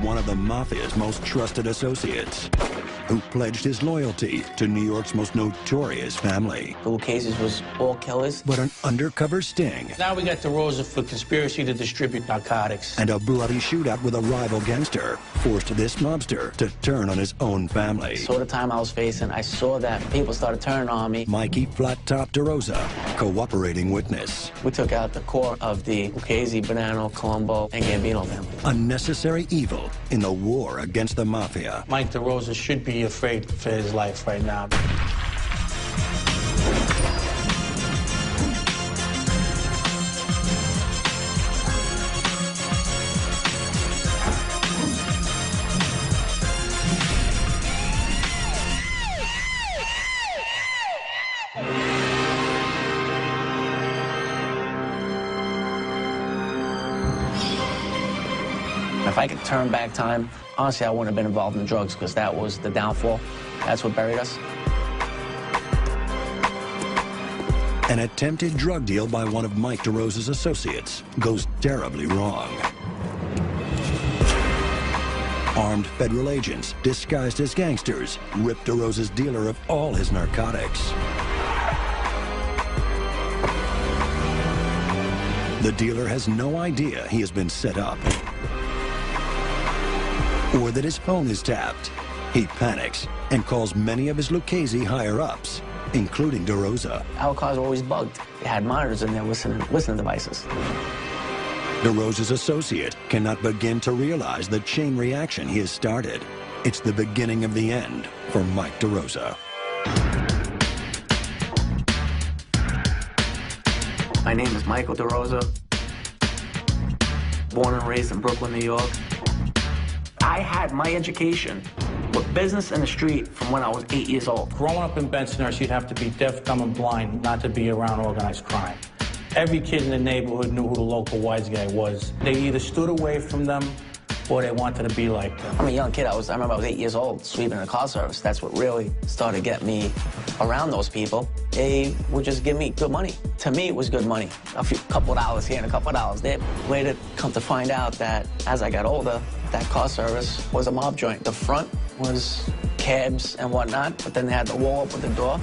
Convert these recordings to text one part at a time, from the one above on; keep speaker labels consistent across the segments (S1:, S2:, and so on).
S1: one of the Mafia's most trusted associates, who pledged his loyalty to New York's most notorious family.
S2: The Lucchese's was all killers.
S1: But an undercover sting.
S3: Now we got DeRosa for conspiracy to distribute narcotics.
S1: And a bloody shootout with a rival gangster forced this mobster to turn on his own family.
S2: So the time I was facing, I saw that people started turning on me.
S1: Mikey Flat Top DeRosa, cooperating witness.
S2: We took out the core of the Lucchese, Bonanno, Colombo, and Gambino family.
S1: Unnecessary evil in the war against the Mafia.
S3: Mike DeRosa should be afraid for his life right now.
S2: If I could turn back time, honestly, I wouldn't have been involved in drugs because that was the downfall. That's what buried us.
S1: An attempted drug deal by one of Mike DeRosa's associates goes terribly wrong. Armed federal agents, disguised as gangsters, rip DeRosa's dealer of all his narcotics. The dealer has no idea he has been set up, or that his phone is tapped. He panics and calls many of his Lucchese higher-ups, including DeRosa.
S2: Our cars were always bugged. They had monitors in there, listening devices.
S1: DeRosa's associate cannot begin to realize the chain reaction he has started. It's the beginning of the end for Mike DeRosa.
S2: My name is Michael DeRosa, born and raised in Brooklyn, New York. I had my education with business in the street from when I was 8 years old.
S3: Growing up in Bensonhurst, you'd have to be deaf, dumb, and blind not to be around organized crime. Every kid in the neighborhood knew who the local wise guy was. They either stood away from them or they wanted to be like them.
S2: I'm a young kid. I remember I was 8 years old, sweeping a car service. That's what really started getting me around those people. They would just give me good money. To me, it was good money. A couple of dollars here and a couple of dollars there. Later, come to find out that as I got older, that car service was a mob joint. The front was cabs and whatnot, but then they had the wall up with the door,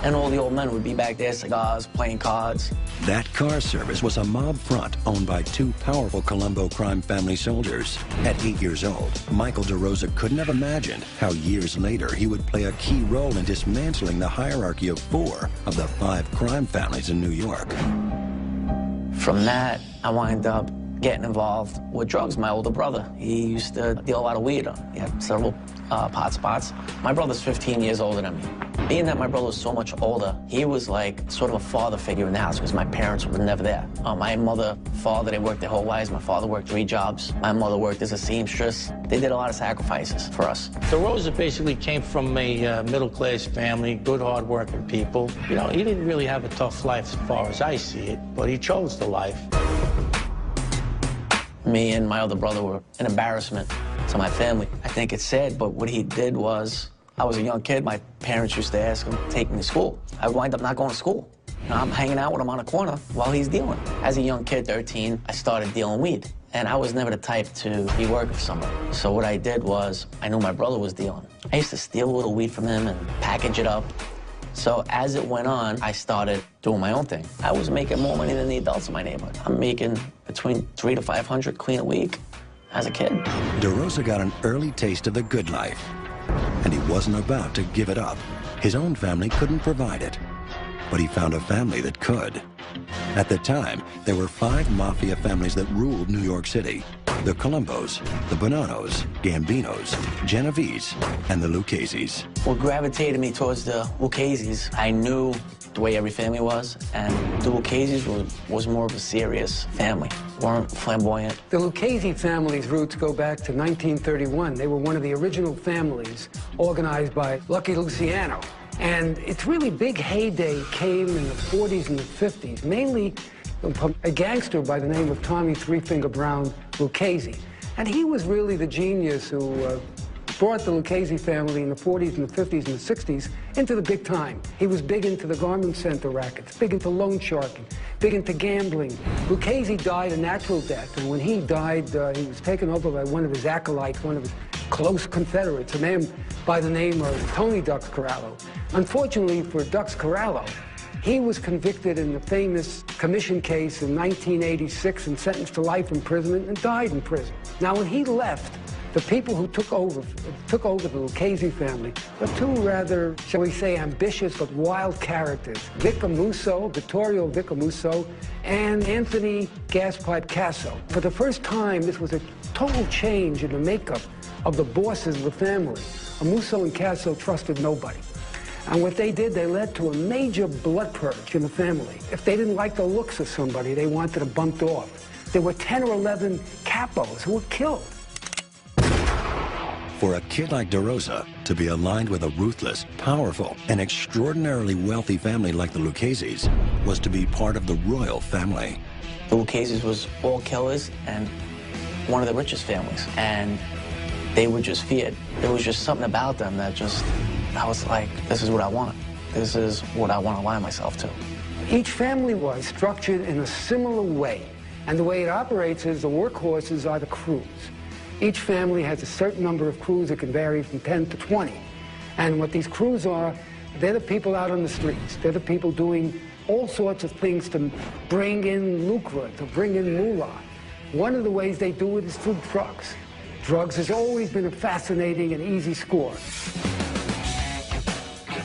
S2: and all the old men would be back there, cigars, playing cards.
S1: That car service was a mob front owned by two powerful Colombo crime family soldiers. At 8 years old, Michael DeRosa couldn't have imagined how years later he would play a key role in dismantling the hierarchy of 4 of the 5 crime families in New York.
S2: From that, I wind up getting involved with drugs. My older brother, he used to deal a lot of weed. He had several pot spots. My brother's 15 years older than me. Being that my brother was so much older, he was like sort of a father figure in the house because my parents were never there. My mother, father, they worked their whole lives. My father worked 3 jobs. My mother worked as a seamstress. They did a lot of sacrifices for us.
S3: DeRosa basically came from a middle-class family, good, hard-working people. You know, he didn't really have a tough life as far as I see it, but he chose the life.
S2: Me and my other brother were an embarrassment to my family. I think it's sad, but what he did was, I was a young kid. My parents used to ask him to take me to school. I would wind up not going to school. You know, I'm hanging out with him on a corner while he's dealing. As a young kid, 13, I started dealing weed. And I was never the type to be working for somebody. So what I did was, I knew my brother was dealing. I used to steal a little weed from him and package it up. So as it went on, I started doing my own thing. I was making more money than the adults in my neighborhood. I'm making between $300 to $500 clean a week as a kid.
S1: DeRosa got an early taste of the good life, and he wasn't about to give it up. His own family couldn't provide it, but he found a family that could. At the time, there were 5 Mafia families that ruled New York City: the Colombos, the Bonannos, Gambinos, Genovese, and the Lucchese's.
S2: What gravitated me towards the Lucchese's, I knew the way every family was, and the Lucchese's was more of a serious family, weren't flamboyant.
S4: The Lucchese family's roots go back to 1931. They were one of the original families organized by Lucky Luciano. And its really big heyday came in the 40s and the 50s, mainly from a gangster by the name of Tommy Three Finger Brown Lucchese. And he was really the genius who brought the Lucchese family in the 40s and the 50s and the 60s into the big time. He was big into the garment center rackets, big into loan sharking, big into gambling. Lucchese died a natural death, and when he died, he was taken over by one of his acolytes, one of his close confederates, a man by the name of Tony Dux Corallo. Unfortunately for Dux Corallo, he was convicted in the famous commission case in 1986 and sentenced to life imprisonment and died in prison. Now, when he left, the people who took over the Lucchese family were two rather, shall we say, ambitious but wild characters. Vittorio Vicamuso, and Anthony Gaspipe Casso. For the first time, this was a total change in the makeup of the bosses of the family. Musso and Casso trusted nobody. And what they did, they led to a major blood purge in the family. If they didn't like the looks of somebody, they wanted them bumped off. There were 10 or 11 capos who were killed.
S1: For a kid like DeRosa to be aligned with a ruthless, powerful, and extraordinarily wealthy family like the Luccheses was to be part of the royal family.
S2: The Luccheses was all killers and one of the richest families. And they were just feared. There was just something about them that just, I was like, this is what I want. This is what I want to align myself to.
S4: Each family was structured in a similar way. And the way it operates is the workhorses are the crews. Each family has a certain number of crews that can vary from 10 to 20. And what these crews are, they're the people out on the streets. They're the people doing all sorts of things to bring in lucre, to bring in moolah. One of the ways they do it is through drugs. Drugs has always been a fascinating and easy score.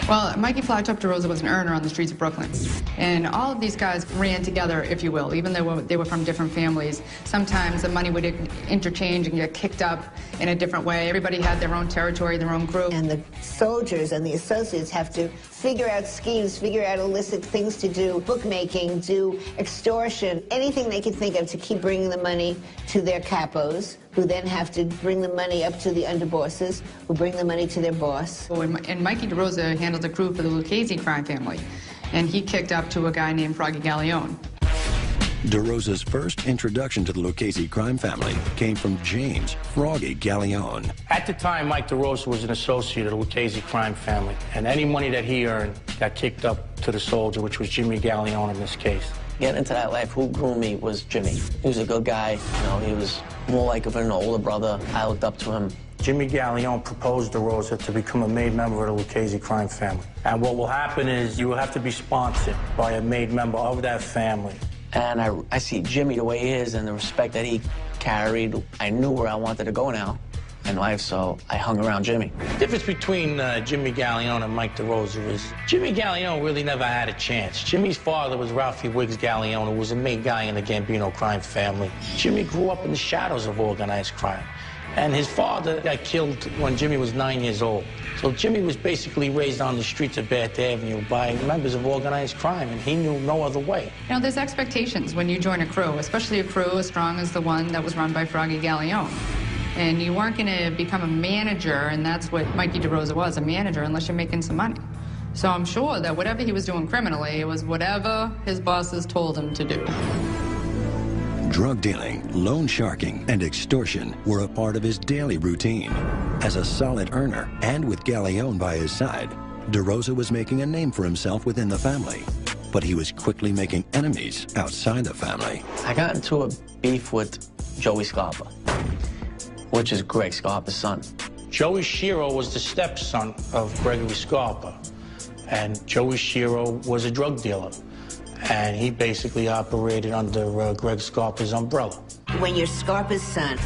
S5: Well, Mikey Flytop DeRosa was an earner on the streets of Brooklyn. And all of these guys ran together, if you will, even though they were from different families. Sometimes the money would interchange and get kicked up in a different way. Everybody had their own territory, their own group.
S6: And the soldiers and the associates have to figure out schemes, figure out illicit things to do, bookmaking, do extortion, anything they can think of to keep bringing the money to their capos, who then have to bring the money up to the underbosses, who bring the money to their boss.
S5: And Mikey DeRosa handled the crew for the Lucchese crime family, and he kicked up to a guy named Froggy Galleone.
S1: DeRosa's first introduction to the Lucchese crime family came from James Froggy Galleone.
S3: At the time, Mike DeRosa was an associate of the Lucchese crime family, and any money that he earned got kicked up to the soldier, which was Jimmy Galleone in this case.
S2: Getting into that life, who grew me was Jimmy. He was a good guy. You know, he was more like an older brother. I looked up to him.
S3: Jimmy Galleone proposed DeRosa to become a made member of the Lucchese crime family. And what will happen is you will have to be sponsored by a made member of that family.
S2: And I see Jimmy the way he is and the respect that he carried. I knew where I wanted to go now in life, so I hung around Jimmy.
S3: The difference between Jimmy Galleone and Mike DeRosa is Jimmy Galleone really never had a chance. Jimmy's father was Ralphie Wiggs Galleone, who was a main guy in the Gambino crime family. Jimmy grew up in the shadows of organized crime. And his father got killed when Jimmy was 9 years old. So Jimmy was basically raised on the streets of Bath Avenue by members of organized crime, and he knew no other way.
S5: You know, there's expectations when you join a crew, especially a crew as strong as the one that was run by Froggy Galleone. And you weren't going to become a manager, and that's what Mikey DeRosa was, a manager, unless you're making some money. So I'm sure that whatever he was doing criminally, it was whatever his bosses told him to do.
S1: Drug dealing, loan sharking, and extortion were a part of his daily routine. As a solid earner, and with Galleone by his side, DeRosa was making a name for himself within the family. But he was quickly making enemies outside the family.
S2: I got into a beef with Joey Scarpa, which is Greg Scarpa's son.
S3: Joey Shiro was the stepson of Gregory Scarpa, and Joey Shiro was a drug dealer. And he basically operated under Greg Scarpa's umbrella.
S6: When you're Scarpa's son,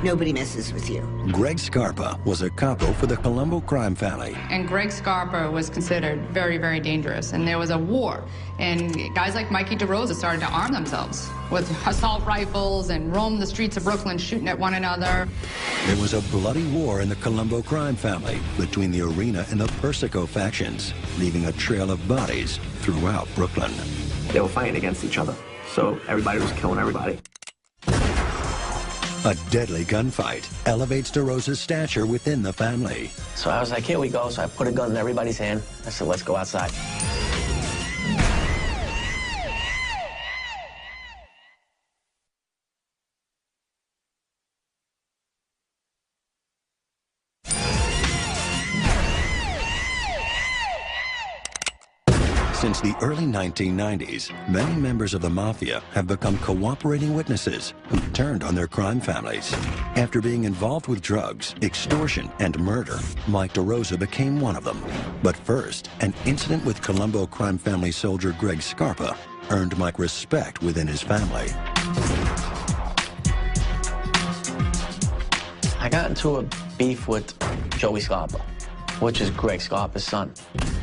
S6: nobody messes with you.
S1: Greg Scarpa was a capo for the Colombo crime family.
S5: And Greg Scarpa was considered very, very dangerous. And there was a war. And guys like Mikey DeRosa started to arm themselves with assault rifles and roam the streets of Brooklyn shooting at one another.
S1: There was a bloody war in the Colombo crime family between the Arena and the Persico factions, leaving a trail of bodies throughout Brooklyn.
S2: They were fighting against each other, so everybody was killing everybody.
S1: A deadly gunfight elevates DeRosa's stature within the family.
S2: So I was like, here we go. So I put a gun in everybody's hand. I said, let's go outside.
S1: Since the early 1990s, many members of the Mafia have become cooperating witnesses who turned on their crime families. After being involved with drugs, extortion, and murder, Mike DeRosa became one of them. But first, an incident with Colombo crime family soldier Greg Scarpa earned Mike respect within his family.
S2: I got into a beef with Joey Scarpa, which is Greg Scarpa's son.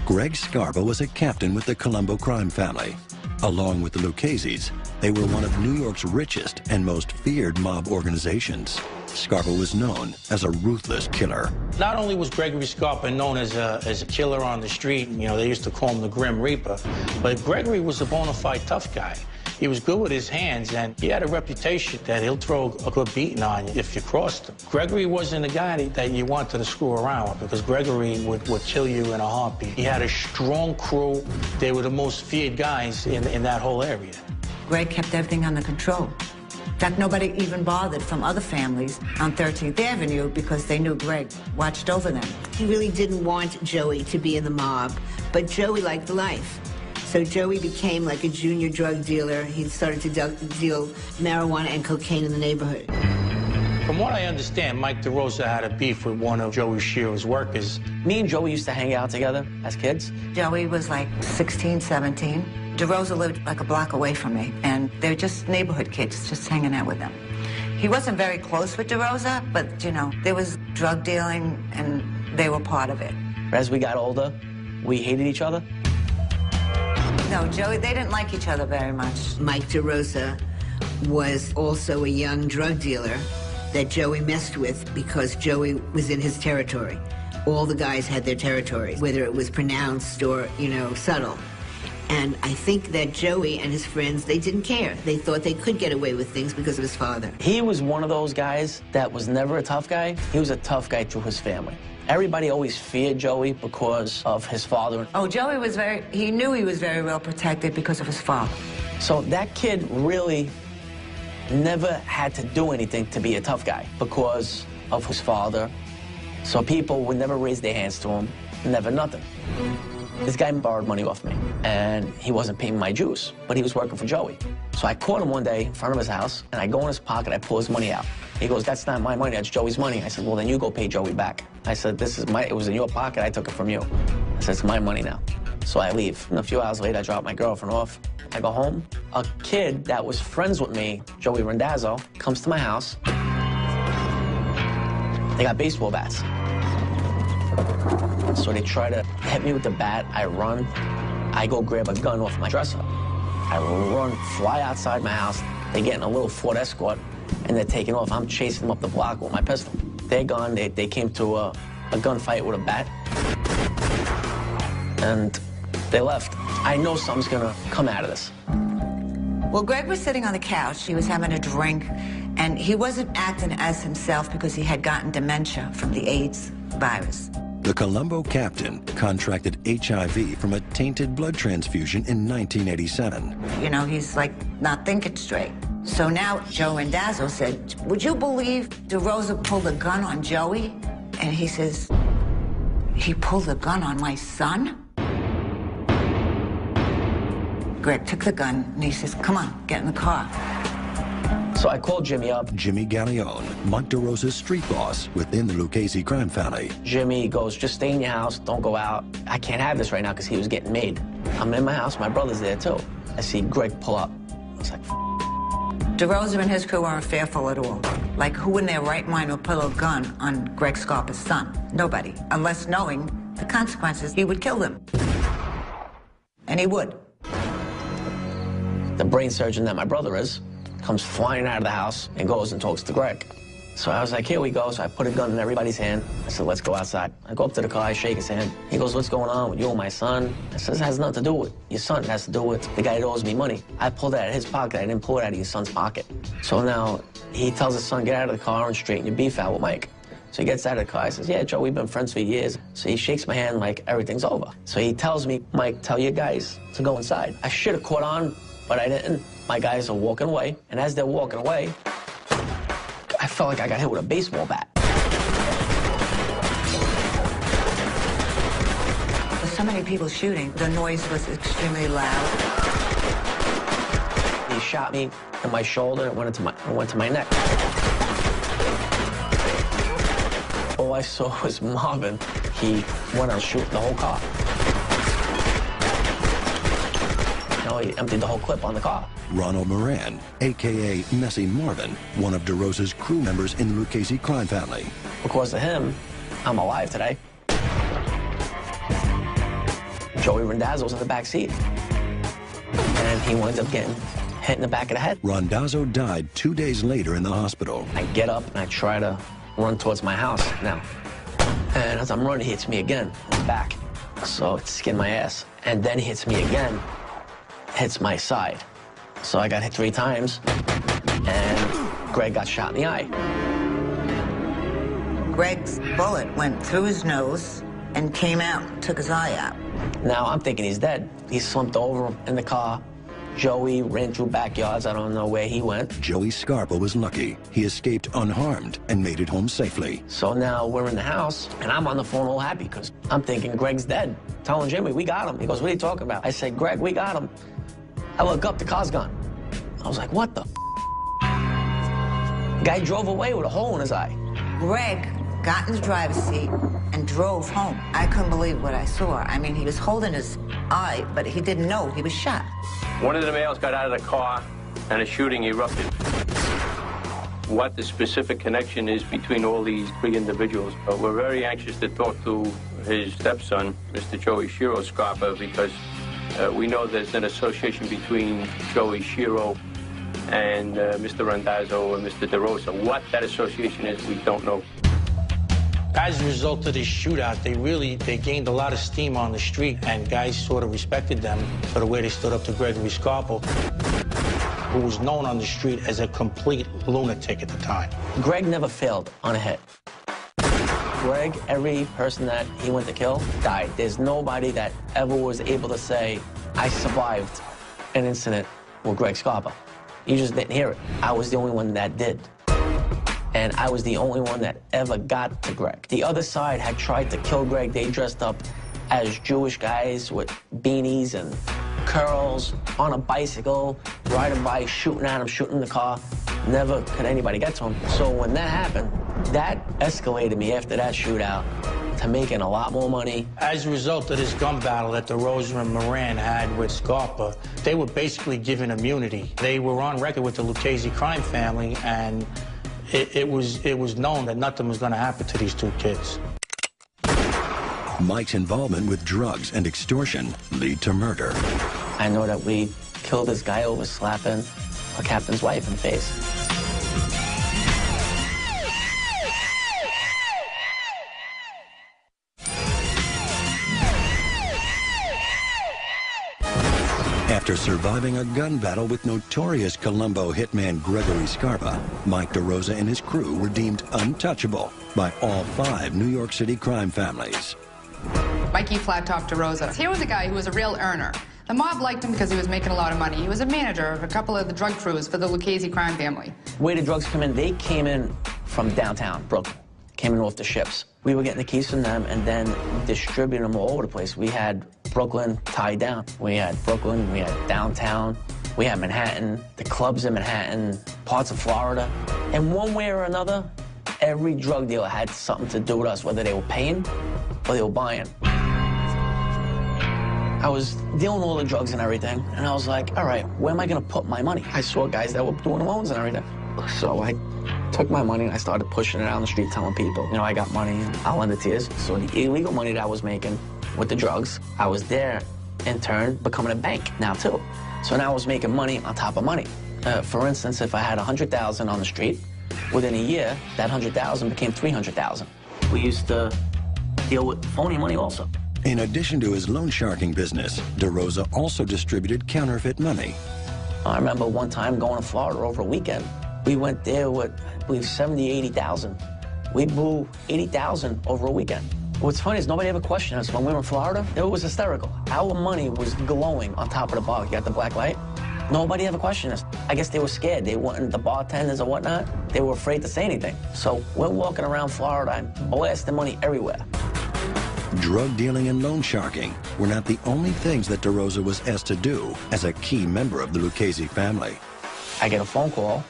S1: Greg Scarpa was a captain with the Colombo crime family. Along with the Lucchese's, they were one of New York's richest and most feared mob organizations. Scarpa was known as a ruthless killer.
S3: Not only was Gregory Scarpa known as a killer on the street, you know, they used to call him the Grim Reaper, but Gregory was a bona fide tough guy. He was good with his hands, and he had a reputation that he'll throw a good beating on you if you crossed him. Gregory wasn't a guy that you wanted to screw around with, because Gregory would kill you in a heartbeat. He had a strong crew. They were the most feared guys in that whole area.
S7: Greg kept everything under control. In fact, nobody even bothered from other families on 13th Avenue because they knew Greg watched over them.
S6: He really didn't want Joey to be in the mob, but Joey liked the life. So Joey became like a junior drug dealer. He started to deal marijuana and cocaine in the neighborhood.
S3: From what I understand, Mike DeRosa had a beef with one of Joey Shearer's workers.
S2: Me and Joey used to hang out together as kids.
S7: Joey was like 16, 17. DeRosa lived like a block away from me, and they're just neighborhood kids, just hanging out with them. He wasn't very close with DeRosa, but, you know, there was drug dealing, and they were part of it.
S2: As we got older, we hated each other.
S7: No, Joey, they didn't like each other very much.
S6: Mike DeRosa was also a young drug dealer that Joey messed with because Joey was in his territory. All the guys had their territory, whether it was pronounced or, you know, subtle. And I think that Joey and his friends, they didn't care. They thought they could get away with things because of his father.
S2: He was one of those guys that was never a tough guy. He was a tough guy through his family. Everybody always feared Joey because of his father.
S7: Oh, Joey was he knew he was very well protected because of his father.
S2: So that kid really never had to do anything to be a tough guy because of his father. So people would never raise their hands to him, never nothing. This guy borrowed money off me, and he wasn't paying my dues, but he was working for Joey. So I caught him one day in front of his house, and I go in his pocket, I pull his money out. He goes, "That's not my money, that's Joey's money." I said, "Well, then you go pay Joey back." I said, it was in your pocket, I took it from you. I said, "It's my money now." So I leave. And a few hours later, I drop my girlfriend off. I go home. A kid that was friends with me, Joey Randazzo, comes to my house. They got baseball bats. So they try to hit me with the bat. I run. I go grab a gun off my dresser. I run, fly outside my house. They get in a little Ford Escort, and they're taking off. I'm chasing them up the block with my pistol. They're gone. They came to a gunfight with a bat, and they left. I know something's gonna come out of this.
S7: Well, Greg was sitting on the couch. He was having a drink, and he wasn't acting as himself because he had gotten dementia from the AIDS virus.
S1: The Colombo captain contracted HIV from a tainted blood transfusion in 1987.
S7: You know, he's like not thinking straight. So now Joe Randazzo said, "Would you believe DeRosa pulled a gun on Joey?" And he says, "He pulled a gun on my son?" Greg took the gun and he says, "Come on, get in the car."
S2: So I called Jimmy up.
S1: Jimmy Gallione, Mike DeRosa's street boss within the Lucchese crime family.
S2: Jimmy goes, "Just stay in your house, don't go out. I can't have this right now," because he was getting made. I'm in my house, my brother's there too. I see Greg pull up. I was like,
S7: DeRosa and his crew weren't fearful at all. Like, who in their right mind would pull a gun on Greg Scarpa's son? Nobody. Unless knowing the consequences, he would kill them. And he would.
S2: The brain surgeon that my brother is comes flying out of the house and goes and talks to Greg. So I was like, "Here we go." So I put a gun in everybody's hand. I said, "Let's go outside." I go up to the car, I shake his hand. He goes, "What's going on with you and my son?" I said, "This has nothing to do with your son. It has to do with the guy that owes me money. I pulled it out of his pocket. I didn't pull it out of your son's pocket." So now he tells his son, "Get out of the car and straighten your beef out with Mike." So he gets out of the car. He says, "Yeah, Joe, we've been friends for years." So he shakes my hand like everything's over. So he tells me, "Mike, tell your guys to go inside." I should have caught on, but I didn't. My guys are walking away, and as they're walking away, I felt like I got hit with a baseball bat.
S7: The so many people shooting. The noise was extremely loud.
S2: He shot me in my shoulder, it went to my neck. All I saw was Marvin. He went on shooting the whole car. He emptied the whole clip on the car.
S1: Ronald Moran, a.k.a. Messy Marvin, one of DeRosa's crew members in the Lucchese crime family.
S2: Because of him, I'm alive today. Joey Randazzo's in the back seat. And he winds up getting hit in the back of the head.
S1: Randazzo died 2 days later in the hospital.
S2: I get up and I try to run towards my house now. And as I'm running, he hits me again in the back. So it skinned my ass. And then he hits me again. Hits my side. So I got hit 3 times, and Greg got shot in the eye.
S7: Greg's bullet went through his nose and came out, took his eye out.
S2: Now I'm thinking he's dead. He slumped over in the car. Joey ran through backyards. I don't know where he went.
S1: Joey Scarpa was lucky. He escaped unharmed and made it home safely.
S2: So now we're in the house, and I'm on the phone all happy because I'm thinking Greg's dead. Telling Jimmy, we got him. He goes, what are you talking about? I said, Greg, we got him. I look up, the car's gone. I was like, what the f***? Guy drove away with a hole in his eye.
S7: Greg got in the driver's seat and drove home. I couldn't believe what I saw. I mean, he was holding his eye, but he didn't know he was shot.
S8: One of the males got out of the car and a shooting erupted. What the specific connection is between all these 3 individuals, but we're very anxious to talk to his stepson, Mr. Joey Shiro Scarpa, because we know there's an association between Joey Shiro and Mr. Randazzo and Mr. DeRosa. What that association is, we don't know.
S3: As a result of this shootout, they gained a lot of steam on the street, and guys sort of respected them for the way they stood up to Gregory Scarpa, who was known on the street as a complete lunatic at the time.
S2: Greg never failed on a hit. Greg, every person that he went to kill died. There's nobody that ever was able to say, I survived an incident with Greg Scarpa. You just didn't hear it. I was the only one that did. And I was the only one that ever got to Greg. The other side had tried to kill Greg. They dressed up as Jewish guys with beanies and curls on a bicycle, riding by, shooting at him, shooting the car. Never could anybody get to him. So when that happened, that escalated me after that shootout to making a lot more money.
S3: As a result of this gun battle that DeRosa and Moran had with Scarpa, they were basically given immunity. They were on record with the Lucchese crime family, and it was known that nothing was going to happen to these 2 kids.
S1: Mike's involvement with drugs and extortion lead to murder.
S2: I know that we killed this guy over slapping a captain's wife in the face.
S1: After surviving a gun battle with notorious Colombo hitman Gregory Scarpa, Mike DeRosa and his crew were deemed untouchable by all 5 New York City crime families.
S5: Mikey Flat Top DeRosa. Here was a guy who was a real earner. The mob liked him because he was making a lot of money. He was a manager of a couple of the drug crews for the Lucchese crime family.
S2: Where the drugs come in, they came in from downtown Brooklyn, came in off the ships. We were getting the keys from them and then distributing them all over the place. We had Brooklyn tied down. We had Brooklyn, we had downtown, we had Manhattan, the clubs in Manhattan, parts of Florida. And one way or another, every drug dealer had something to do with us, whether they were paying or they were buying. I was dealing all the drugs and everything, and I was like, all right, where am I gonna put my money? I saw guys that were doing loans and everything. So I took my money and I started pushing it out on the street, telling people, you know, I got money, I'll lend it to you. So the illegal money that I was making with the drugs, I was there, in turn, becoming a bank now, too. So now I was making money on top of money. For instance, if I had $100,000 on the street, within a year, that $100,000 became $300,000. We used to deal with phony money also.
S1: In addition to his loan sharking business, DeRosa also distributed counterfeit money.
S2: I remember one time going to Florida over a weekend. We went there with, I believe, 70, 80,000. We blew 80,000 over a weekend. What's funny is nobody ever questioned us. When we were in Florida, it was hysterical. Our money was glowing on top of the bar. You got the black light? Nobody ever questioned us. I guess they were scared. They weren't the bartenders or whatnot. They were afraid to say anything. So we're walking around Florida and blasting money everywhere.
S1: Drug dealing and loan sharking were not the only things that DeRosa was asked to do as a key member of the Lucchese family.
S2: I get a phone call.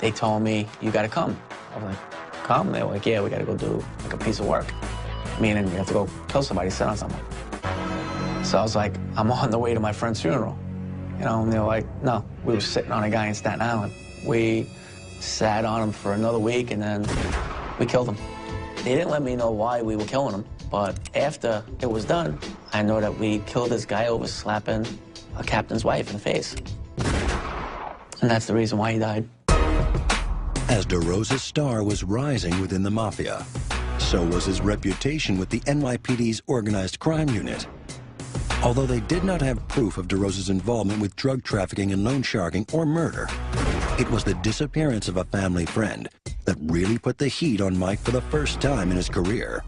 S2: They told me, you gotta come. I was like, come? They were like, yeah, we gotta go do like a piece of work. Meaning you have to go kill somebody, sit on someone. So I was like, I'm on the way to my friend's funeral. You know, and they were like, no. We were sitting on a guy in Staten Island. We sat on him for another week, and then we killed him. They didn't let me know why we were killing him, but after it was done, I know that we killed this guy over slapping a captain's wife in the face. And that's the reason why he died.
S1: As DeRosa's star was rising within the Mafia, so was his reputation with the NYPD's organized crime unit. Although they did not have proof of DeRosa's involvement with drug trafficking and loan sharking or murder, it was the disappearance of a family friend that really put the heat on Mike for the first time in his career.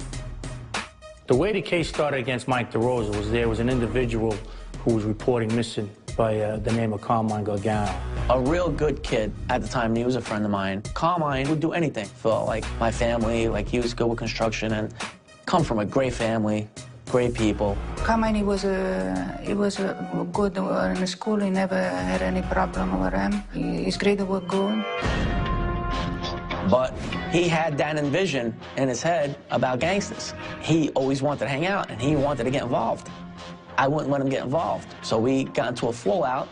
S3: The way the case started against Mike DeRosa was there was an individual who was reporting missing by the name of Carmine Gargano.
S2: A real good kid at the time, he was a friend of mine. Carmine would do anything for like my family, like he was good with construction and come from a great family, great people.
S9: Carmine, he was good in school. He never had any problem with him. His grades were good.
S2: But he had that envision in his head about gangsters. He always wanted to hang out, and he wanted to get involved. I wouldn't let him get involved. So we got into a fallout.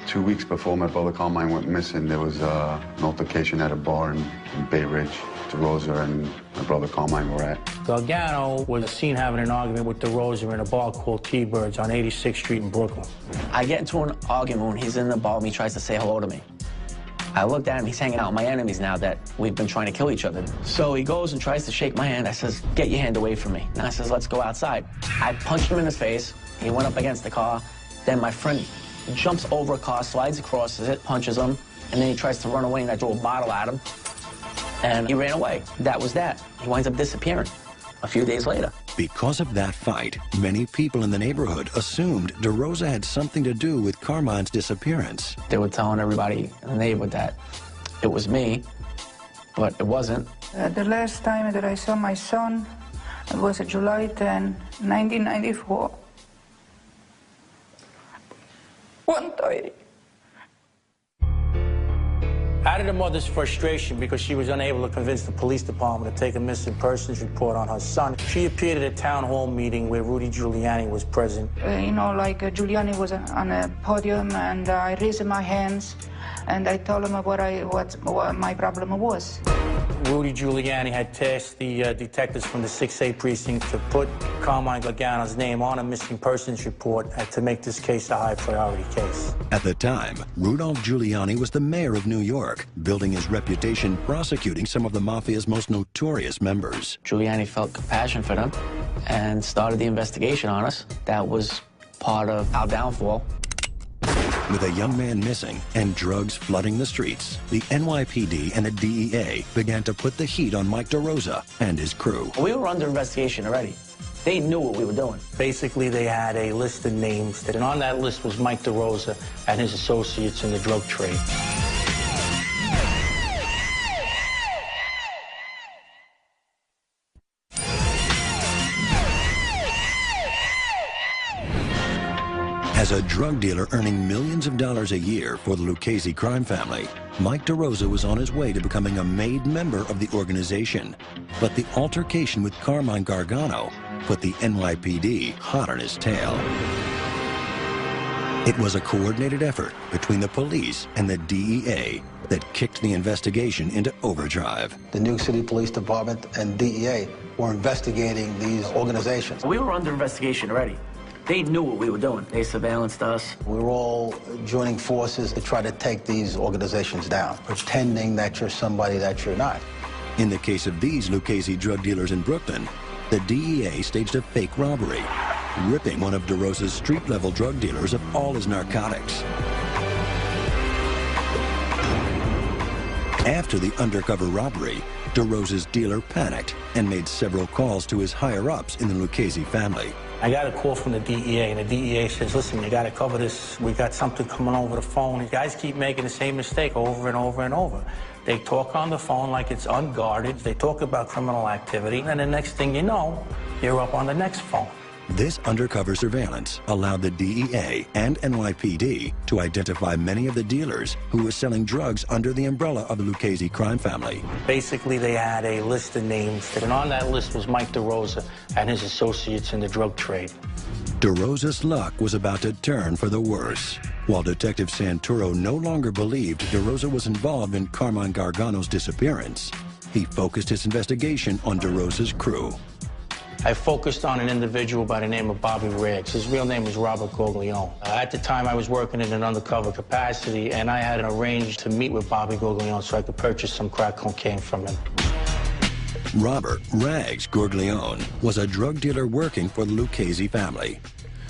S10: 2 weeks before my brother Carmine went missing, there was an altercation at a bar in Bay Ridge. DeRosa and my brother Carmine were at.
S3: Gargano was seen having an argument with DeRosa in a bar called T-Birds on 86th Street in Brooklyn.
S2: I get into an argument when he's in the bar and he tries to say hello to me. I looked at him, he's hanging out with my enemies now that we've been trying to kill each other. So he goes and tries to shake my hand. I says, get your hand away from me. And I says, let's go outside. I punched him in his face. He went up against the car. Then my friend jumps over a car, slides across it, punches him, and then he tries to run away, and I threw a bottle at him. And he ran away. That was that. He winds up disappearing a few days later.
S1: Because of that fight, many people in the neighborhood assumed DeRosa had something to do with Carmine's disappearance.
S2: They were telling everybody in the neighborhood that it was me, but it wasn't.
S9: The last time that I saw my son, it was July 10, 1994. 1:30.
S3: Out of the mother's frustration because she was unable to convince the police department to take a missing persons report on her son, she appeared at a town hall meeting where Rudy Giuliani was present.
S9: Giuliani was on a podium, and I raised my hands, and I told him what my problem was.
S3: Rudy Giuliani had tasked the detectives from the 6A precinct to put Carmine Gargano's name on a missing persons report and to make this case a high-priority case.
S1: At the time, Rudolph Giuliani was the mayor of New York, building his reputation prosecuting some of the Mafia's most notorious members.
S2: Giuliani felt compassion for them and started the investigation on us. That was part of our downfall.
S1: With a young man missing and drugs flooding the streets, the NYPD and the DEA began to put the heat on Mike DeRosa and his crew.
S2: We were under investigation already. They knew what we were doing.
S3: Basically, they had a list of names, and on that list was Mike DeRosa and his associates in the drug trade.
S1: As a drug dealer earning millions of dollars a year for the Lucchese crime family, Mike DeRosa was on his way to becoming a made member of the organization. But the altercation with Carmine Gargano put the NYPD hot on his tail. It was a coordinated effort between the police and the DEA that kicked the investigation into overdrive.
S11: The New York City Police Department and DEA were investigating these organizations.
S2: We were under investigation already. They knew what we were doing. They surveillanced us.
S11: We were all joining forces to try to take these organizations down, pretending that you're somebody that you're not.
S1: In the case of these Lucchese drug dealers in Brooklyn, the DEA staged a fake robbery, ripping one of DeRosa's street-level drug dealers of all his narcotics. After the undercover robbery, DeRosa's dealer panicked and made several calls to his higher-ups in the Lucchese family.
S3: I got a call from the DEA, and the DEA says, listen, you got to cover this. We got something coming over the phone. The guys keep making the same mistake over and over and over. They talk on the phone like it's unguarded. They talk about criminal activity, and the next thing you know, you're up on the next phone.
S1: This undercover surveillance allowed the DEA and NYPD to identify many of the dealers who were selling drugs under the umbrella of the Lucchese crime family.
S3: Basically, they had a list of names, and on that list was Mike DeRosa and his associates in the drug trade.
S1: DeRosa's luck was about to turn for the worse. While Detective Santoro no longer believed DeRosa was involved in Carmine Gargano's disappearance, he focused his investigation on DeRosa's crew.
S3: I focused on an individual by the name of Bobby Riggs. His real name was Robert Goglione. At the time, I was working in an undercover capacity, and I had arranged to meet with Bobby Goglione so I could purchase some crack cocaine from him.
S1: Robert Rags Goglione was a drug dealer working for the Lucchese family.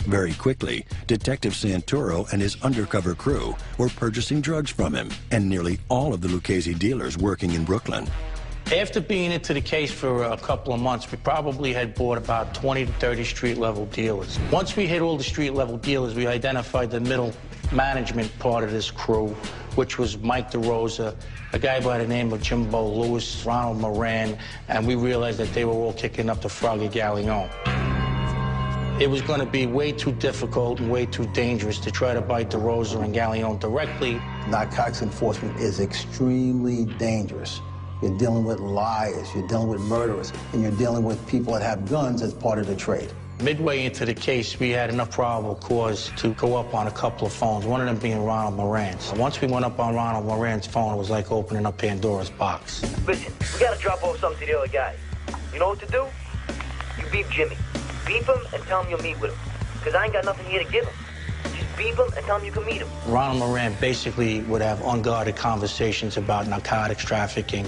S1: Very quickly, Detective Santoro and his undercover crew were purchasing drugs from him and nearly all of the Lucchese dealers working in Brooklyn.
S3: After being into the case for a couple of months, we probably had bought about 20 to 30 street-level dealers. Once we hit all the street-level dealers, we identified the middle management part of this crew, which was Mike DeRosa, a guy by the name of Jimbo Lewis, Ronald Moran, and we realized that they were all kicking up to Froggy Gallione. It was going to be way too difficult and way too dangerous to try to bite DeRosa and Gallione directly.
S11: Narcotics enforcement is extremely dangerous. You're dealing with liars, you're dealing with murderers, and you're dealing with people that have guns as part of the trade.
S3: Midway into the case, we had enough probable cause to go up on a couple of phones, one of them being Ronald Moran's. Once we went up on Ronald Moran's phone, it was like opening up Pandora's box.
S12: Listen, we gotta drop off something to the other guys. You know what to do? You beep Jimmy. Beep him and tell him you'll meet with him. Because I ain't got nothing here to give him. Just beep him and tell him you can meet him.
S3: Ronald Moran basically would have unguarded conversations about narcotics trafficking,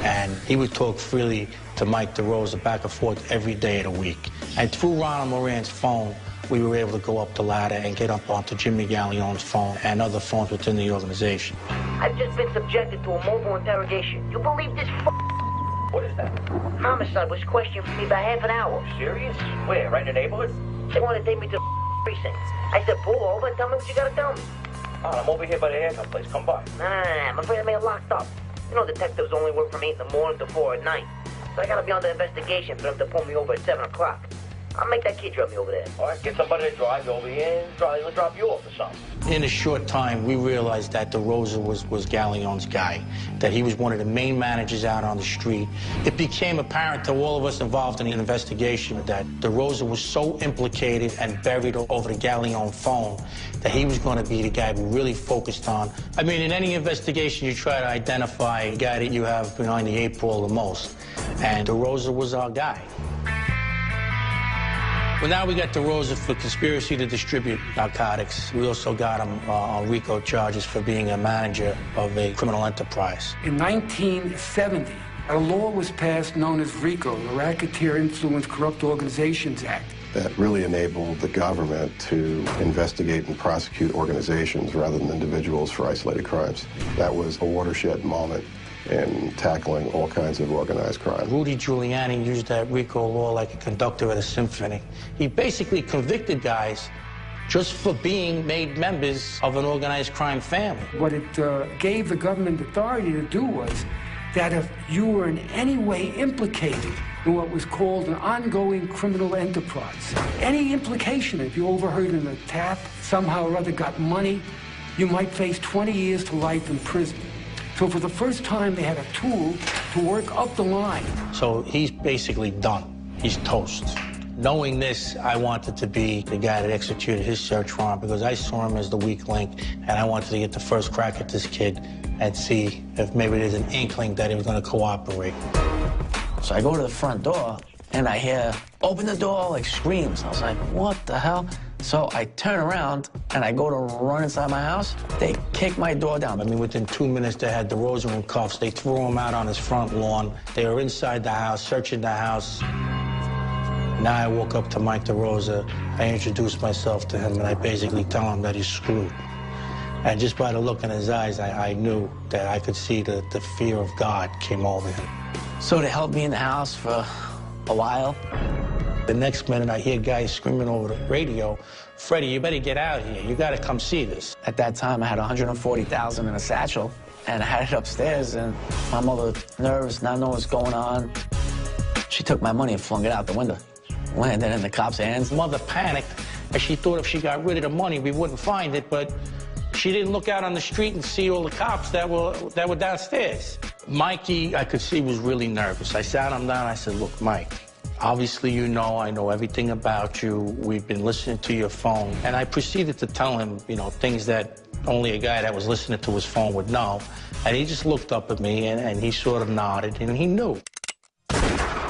S3: and he would talk freely to Mike DeRosa back and forth every day of the week. And through Ronald Moran's phone, we were able to go up the ladder and get up onto Jimmy Gallione's phone and other phones within the organization.
S12: I've just been subjected to a mobile interrogation. You believe this What is that? Homicide was questioning me about half an hour. Serious? Where? Right in the neighborhood? They want to take me to the precinct. I said, pull over and tell me what you gotta tell me. Oh, I'm over here by the haircut place. Come by. Nah, I'm afraid I may have locked up. You know, detectives only work from 8 in the morning to 4 at night. So I gotta be under investigation for them to pull me over at 7 o'clock. I'll make that kid drive me over there. All right, get somebody to drive you over here and he'll drop you off or something.
S3: In a short time, we realized that DeRosa was Gallione's guy, that he was one of the main managers out on the street. It became apparent to all of us involved in the investigation that DeRosa was so implicated and buried over the Gallione phone that he was going to be the guy we really focused on. I mean, in any investigation, you try to identify a guy that you have behind the 8 ball the most, and DeRosa was our guy. Well, now we got DeRosa for conspiracy to distribute narcotics. We also got him on RICO charges for being a manager of a criminal enterprise.
S4: In 1970, a law was passed known as RICO, the Racketeer Influenced Corrupt Organizations Act.
S13: That really enabled the government to investigate and prosecute organizations rather than individuals for isolated crimes. That was a watershed moment in tackling all kinds of organized crime.
S3: Rudy Giuliani used that RICO law like a conductor at a symphony. He basically convicted guys just for being made members of an organized crime family.
S4: What it gave the government authority to do was that if you were in any way implicated in what was called an ongoing criminal enterprise, any implication, if you overheard an attack, somehow or other got money, you might face 20 years to life in prison. So for the first time, they had a tool to work up the line.
S3: So he's basically done. He's toast. Knowing this, I wanted to be the guy that executed his search warrant because I saw him as the weak link, and I wanted to get the first crack at this kid and see if maybe there's an inkling that he was going to cooperate.
S2: So I go to the front door, and I hear, open the door, like screams. I was like, what the hell? So I turn around, and I go to run inside my house. They kick my door down.
S3: I mean, within 2 minutes, they had DeRosa in cuffs. They threw him out on his front lawn. They were inside the house, searching the house. Now I woke up to Mike DeRosa. I introduced myself to him, and I basically tell him that he's screwed. And just by the look in his eyes, I knew that I could see the fear of God came over him.
S2: So they held me in the house for a while.
S3: The next minute, I hear guys screaming over the radio, "Freddie, you better get out here. You got to come see this."
S2: At that time, I had $140,000 in a satchel, and I had it upstairs, and my mother, nervous, not knowing what's going on, she took my money and flung it out the window. Landed in the cops' hands.
S3: Mother panicked, and she thought if she got rid of the money, we wouldn't find it, but she didn't look out on the street and see all the cops that were downstairs. Mikey, I could see, was really nervous. I sat him down, I said, "Look, Mike, obviously you know I know everything about you. We've been listening to your phone." And I proceeded to tell him, you know, things that only a guy that was listening to his phone would know. And he just looked up at me, and he sort of nodded, and he knew.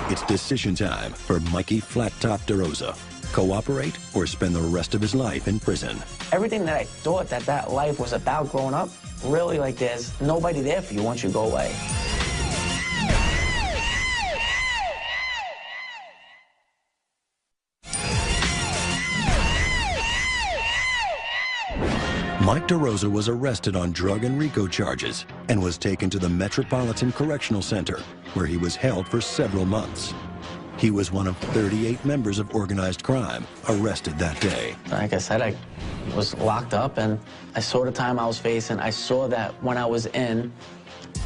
S1: It's decision time for Mikey Flat Top DeRosa. Cooperate or spend the rest of his life in prison.
S2: Everything that I thought that life was about growing up, really, like, there's nobody there for you once you go away.
S1: Mike DeRosa was arrested on drug and RICO charges and was taken to the Metropolitan Correctional Center, where he was held for several months. He was one of 38 members of organized crime arrested that day.
S2: Like I said, I was locked up, and I saw the time I was facing. I saw that when I was in,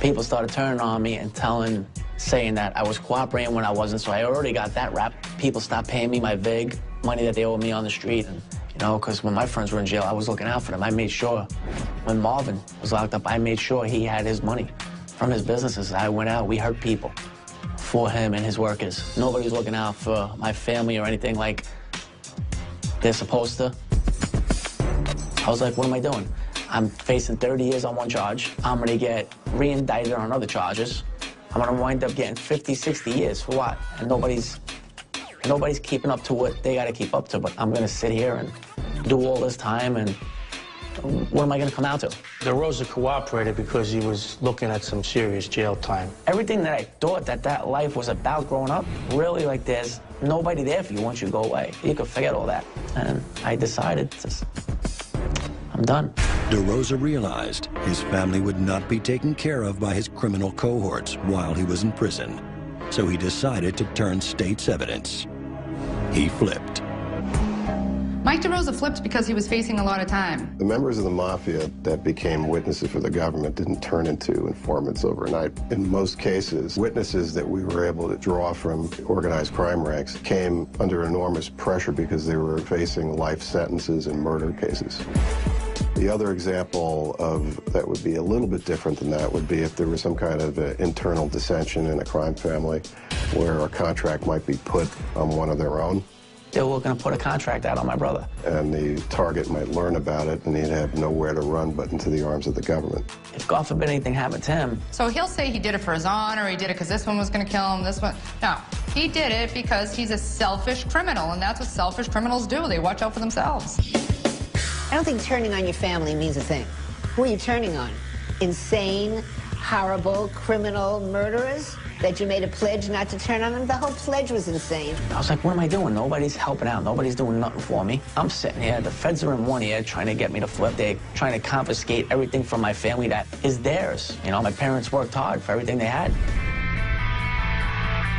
S2: people started turning on me and saying that I was cooperating when I wasn't, so I already got that rap. People stopped paying me my VIG, money that they owed me on the street. And, you know, because when my friends were in jail, I was looking out for them. I made sure when Marvin was locked up, I made sure he had his money from his businesses. I went out, we hurt people for him and his workers. Nobody was looking out for my family or anything like they're supposed to. I was like, what am I doing? I'm facing 30 years on one charge. I'm gonna get re-indicted on other charges. I'm gonna wind up getting 50, 60 years for what? And nobody's keeping up to what they gotta keep up to, but I'm gonna sit here and do all this time, and what am I gonna come out to?
S3: DeRosa cooperated because he was looking at some serious jail time.
S2: Everything that I thought that life was about growing up, really, like, there's nobody there for you once you go away. You could forget all that. And I decided, I'm done.
S1: DeRosa realized his family would not be taken care of by his criminal cohorts while he was in prison. So he decided to turn state's evidence. He flipped.
S5: Mike DeRosa flipped because he was facing a lot of time.
S13: The members of the Mafia that became witnesses for the government didn't turn into informants overnight. In most cases, witnesses that we were able to draw from organized crime ranks came under enormous pressure because they were facing life sentences in murder cases. The other example of that would be a little bit different than that would be if there was some kind of internal dissension in a crime family where a contract might be put on one of their own.
S2: They were going to put a contract out on my brother.
S13: And the target might learn about it, and he'd have nowhere to run but into the arms of the government.
S2: If, God forbid, anything happened to him.
S5: So he'll say he did it for his honor, he did it because this one was going to kill him, this one. No, he did it because he's a selfish criminal, and that's what selfish criminals do. They watch out for themselves.
S6: I don't think turning on your family means a thing. Who are you turning on? Insane, horrible, criminal murderers that you made a pledge not to turn on them? The whole pledge was insane.
S2: I was like, what am I doing? Nobody's helping out. Nobody's doing nothing for me. I'm sitting here. The feds are in one ear trying to get me to flip. They're trying to confiscate everything from my family that is theirs. You know, my parents worked hard for everything they had.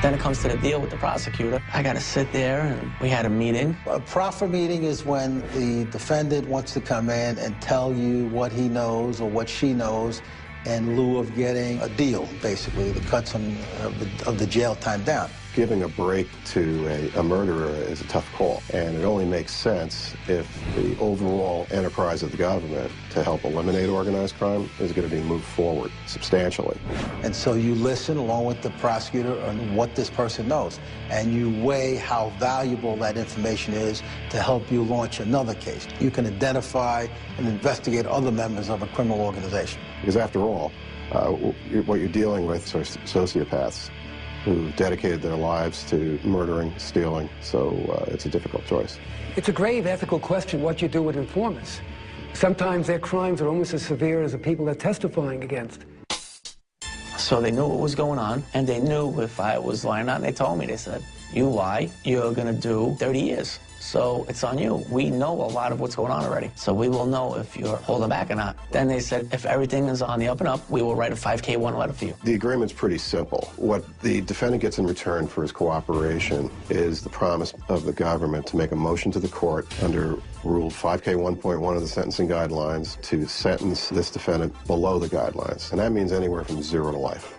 S2: Then it comes to the deal with the prosecutor. I got to sit there, and we had a meeting.
S11: A proffer meeting is when the defendant wants to come in and tell you what he knows or what she knows in lieu of getting a deal, basically, to cut some of the jail time down.
S13: Giving a break to a murderer is a tough call, and it only makes sense if the overall enterprise of the government to help eliminate organized crime is going to be moved forward substantially.
S11: And so you listen along with the prosecutor on what this person knows, and you weigh how valuable that information is to help you launch another case. You can identify and investigate other members of a criminal organization.
S13: Because after all, what you're dealing with are sociopaths who dedicated their lives to murdering, stealing, so it's a difficult choice.
S4: It's a grave ethical question what you do with informants. Sometimes their crimes are almost as severe as the people they're testifying against.
S2: So they knew what was going on, and they knew if I was lying out, and they told me, they said, you lie, you're gonna do 30 years. so it's on you. We know a lot of what's going on already, so we will know if you're holding back or not. Then they said, if everything is on the up and up, we will write a 5K1 letter for you.
S13: The agreement's pretty simple. What the defendant gets in return for his cooperation is the promise of the government to make a motion to the court under Rule 5K1.1 of the sentencing guidelines to sentence this defendant below the guidelines, and that means anywhere from 0 to life.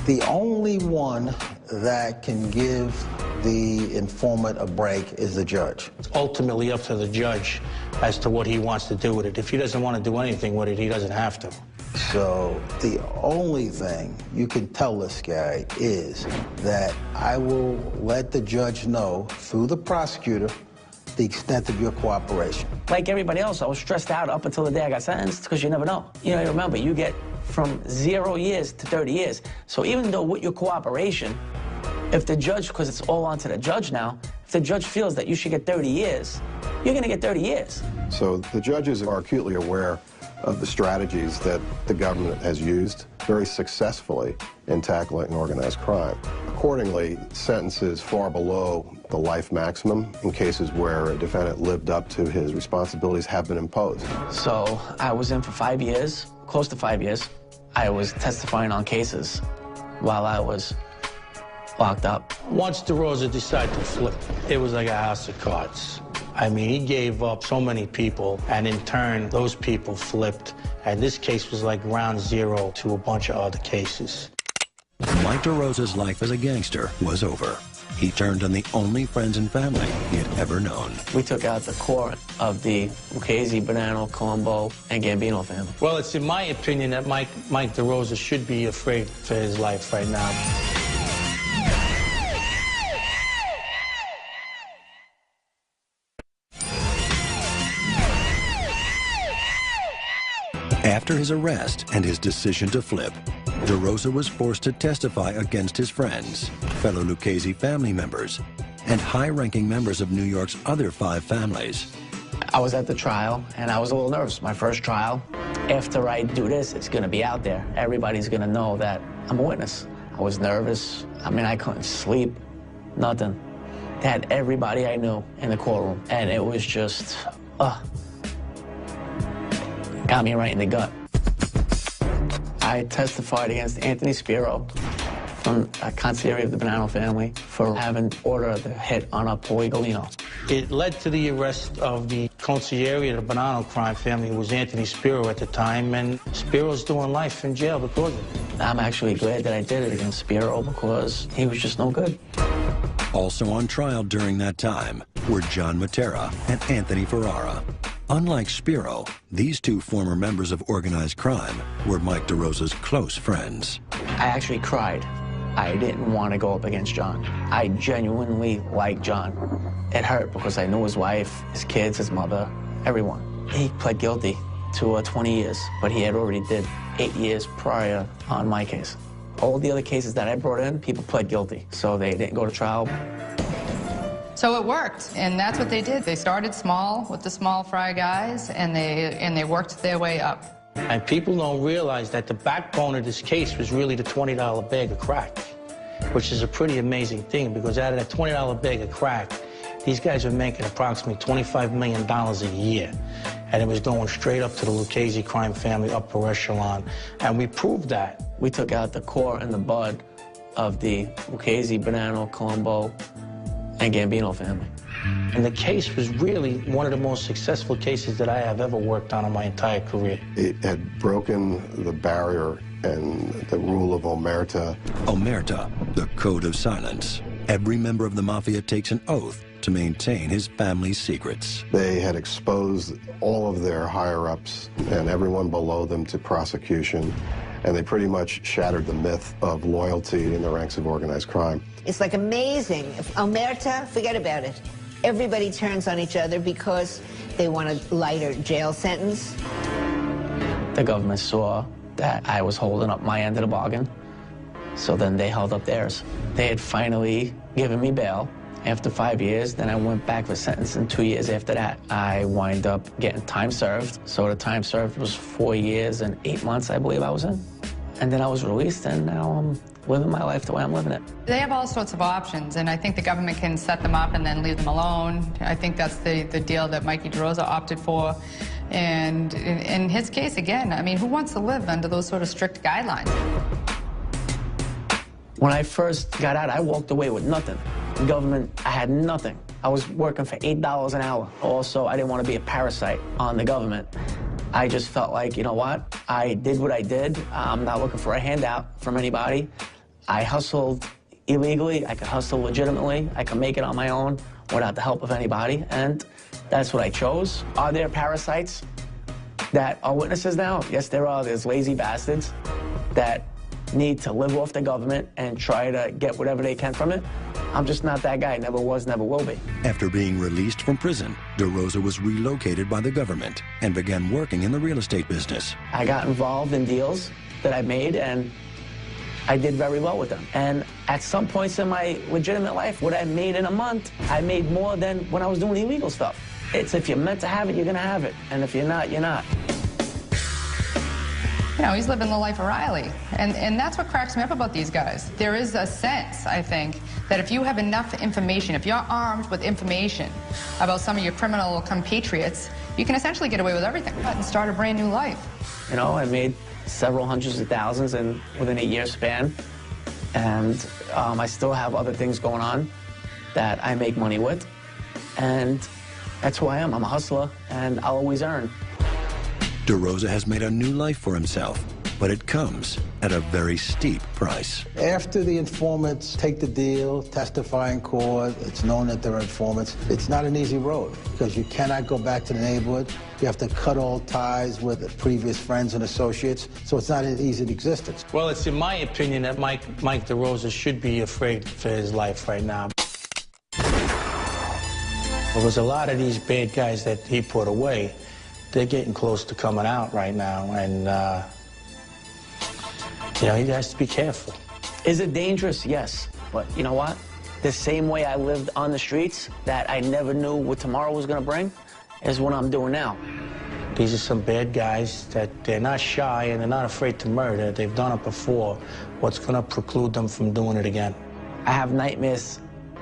S11: The only one that can give the informant a break is the judge.
S3: It's ultimately up to the judge as to what he wants to do with it. If he doesn't want to do anything with it, he doesn't have to.
S11: So the only thing you can tell this guy is that I will let the judge know through the prosecutor the extent of your cooperation.
S2: Like everybody else, I was stressed out up until the day I got sentenced, because you never know. You know, remember, you get from 0 years to 30 years. So even though with your cooperation, if the judge, because it's all on to the judge now, if the judge feels that you should get 30 years, you're going to get 30 years.
S13: So the judges are acutely aware of the strategies that the government has used very successfully in tackling organized crime. Accordingly, sentences far below the life maximum in cases where a defendant lived up to his responsibilities have been imposed.
S2: So I was in for 5 years, close to 5 years. I was testifying on cases while I was locked up.
S3: Once DeRosa decided to flip, it was like a house of cards. I mean, he gave up so many people, and in turn, those people flipped. And this case was like round 0 to a bunch of other cases.
S1: Mike DeRosa's life as a gangster was over. He turned on the only friends and family he had ever known.
S2: We took out the core of the Lucchese, Bonanno, Colombo, and Gambino family.
S3: Well, it's in my opinion that Mike DeRosa should be afraid for his life right now.
S1: After his arrest and his decision to flip, DeRosa was forced to testify against his friends, fellow Lucchese family members, and high-ranking members of New York's other 5 families.
S2: I was at the trial, and I was a little nervous. My first trial. After I do this, it's going to be out there. Everybody's going to know that I'm a witness. I was nervous. I mean, I couldn't sleep, nothing. They had everybody I knew in the courtroom, and it was just, got me right in the gut. I testified against Anthony Spiro from a consigliere of the Bonanno family for having ordered the hit on a Poligalino.
S3: It led to the arrest of the consigliere of the Bonanno crime family, who was Anthony Spiro at the time, and Spiro's doing life in jail because of it.
S2: I'm actually glad that I did it against Spiro because he was just no good.
S1: Also on trial during that time were John Matera and Anthony Ferrara. Unlike Spiro, these 2 former members of organized crime were Mike DeRosa's close friends.
S2: I actually cried. I didn't want to go up against John. I genuinely liked John. It hurt because I knew his wife, his kids, his mother, everyone. He pled guilty to 20 years, but he had already did 8 years prior on my case. All the other cases that I brought in, people pled guilty, so they didn't go to trial.
S5: So it worked, and that's what they did. They started small with the small fry guys, and they worked their way up.
S3: And people don't realize that the backbone of this case was really the $20 bag of crack, which is a pretty amazing thing, because out of that $20 bag of crack, these guys were making approximately $25 million a year. And it was going straight up to the Lucchese crime family, upper echelon. And we proved that.
S2: We took out the core and the bud of the Lucchese, Bonanno, Colombo, and Gambino family.
S3: And the case was really one of the most successful cases that I have ever worked on in my entire career.
S13: It had broken the barrier and the rule of omerta.
S1: Omerta, the code of silence. Every member of the Mafia takes an oath to maintain his family's secrets.
S13: They had exposed all of their higher-ups and everyone below them to prosecution, and they pretty much shattered the myth of loyalty in the ranks of organized crime.
S6: It's like amazing. If omerta, forget about it. Everybody turns on each other because they want a lighter jail sentence.
S2: The government saw that I was holding up my end of the bargain, so then they held up theirs. They had finally given me bail after 5 years. Then I went back for sentencing 2 years after that. I wind up getting time served. So the time served was 4 years and 8 months, I believe I was in. And then I was released, and now I'm living my life the way I'm living it.
S5: They have all sorts of options, and I think the government can set them up and then leave them alone. I think that's the deal that Mikey DeRosa opted for. And in his case, again, I mean, who wants to live under those sort of strict guidelines?
S2: When I first got out, I walked away with nothing. The government, I had nothing. I was working for $8 an hour. Also, I didn't want to be a parasite on the government. I just felt like, you know what? I did what I did. I'm not looking for a handout from anybody. I hustled illegally. I could hustle legitimately. I could make it on my own without the help of anybody, and that's what I chose. Are there parasites that are witnesses now? Yes, there are. There's lazy bastards that need to live off the government and try to get whatever they can from it. I'm just not that guy. Never was, never will be.
S1: After being released from prison, DeRosa was relocated by the government and began working in the real estate business.
S2: I got involved in deals that I made, and I did very well with them. And at some points in my legitimate life, what I made in a month, I made more than when I was doing illegal stuff. It's if you're meant to have it, you're gonna have it. And if you're not, you're not.
S5: You know, he's living the life of Riley. And that's what cracks me up about these guys. There is a sense, I think, that if you have enough information, if you're armed with information about some of your criminal compatriots, you can essentially get away with everything and start a brand new life.
S2: You know, I made several hundreds of thousands within a year span. And I still have other things going on that I make money with. And that's who I am. I'm a hustler, and I'll always earn.
S1: DeRosa has made a new life for himself, but it comes at a very steep price.
S11: After the informants take the deal, testify in court, it's known that they're informants, it's not an easy road because you cannot go back to the neighborhood. You have to cut all ties with previous friends and associates, so it's not an easy existence.
S3: Well, it's in my opinion that Mike DeRosa should be afraid for his life right now. There was a lot of these bad guys that he put away. They're getting close to coming out right now, and, you know, he has to be careful.
S2: Is it dangerous? Yes. But you know what? The same way I lived on the streets, that I never knew what tomorrow was going to bring, is what I'm doing now.
S3: These are some bad guys that they're not shy and they're not afraid to murder. They've done it before. What's going to preclude them from doing it again?
S2: I have nightmares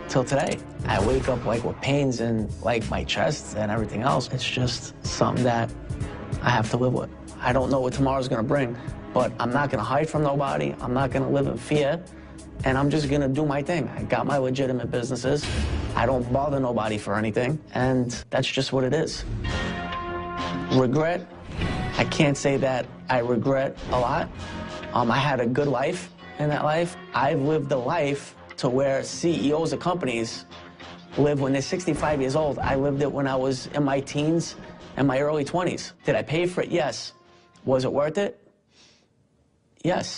S2: till today. I wake up like with pains in like my chest and everything else. It's just something that I have to live with. I don't know what tomorrow's gonna bring, but I'm not gonna hide from nobody. I'm not gonna live in fear, and I'm just gonna do my thing. I got my legitimate businesses. I don't bother nobody for anything, and that's just what it is. Regret, I can't say that I regret a lot. I had a good life in that life. I've lived a life to where CEOs of companies live when they're 65 years old. I lived it when I was in my teens and my early 20s. Did I pay for it? Yes. Was it worth it? Yes.